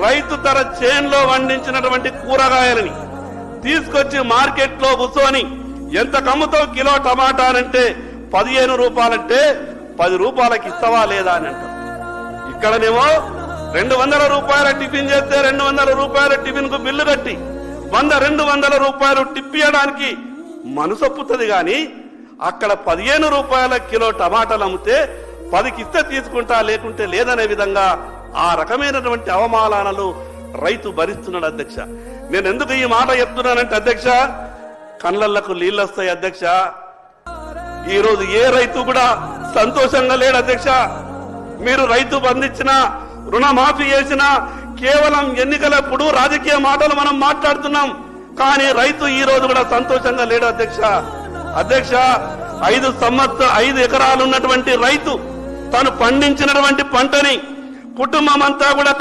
రైతు తన చేన్లో పండించినటువంటి కూరగాయలని తీసుకొచ్చి మార్కెట్లో కూర్చొని ఎంత కమ్ముతో కిలో టమాటా అంటే 15 రూపాయలంటే 10 రూపాయలకి ఇస్తావా లేదా అని అంటారు. ఇక్కడనేమో 200 రూపాయల టిఫిన్ చేస్తే 200 రూపాయల టిఫిన్ కు బిల్లు కట్టి 100-200 రూపాయలు టిప్పియడానికి మనసొప్పుతుంది గాని అక్కడ 15 రూపాయల కిలో టమాటాలు అమ్మితే 10కి ఇస్తే తీసుకుంటా లేకుంటే లేదనే విధంగా ఆ రకమైనటువంటి అవమానాలు రైతు భరిస్తున్నాడు అధ్యక్ష. నేను ఎందుకు ఈ మాట చెప్తున్నానంటే అధ్యక్ష, కళ్ళకు నీళ్ళు వస్తాయి అధ్యక్ష. ఈ రోజు ఏ రైతు కూడా సంతోషంగా లేడు అధ్యక్ష. మీరు రైతు బంధించిన రుణమాఫీ చేసినా కేవలం ఎన్నికలప్పుడు రాజకీయ మాటలు మనం మాట్లాడుతున్నాం, కానీ రైతు ఈ రోజు కూడా సంతోషంగా లేడు అధ్యక్ష. అధ్యక్ష, 5 ఎకరాలు ఉన్నటువంటి రైతు తను పండించినటువంటి పంటని కుటుంబం అంతా కూడా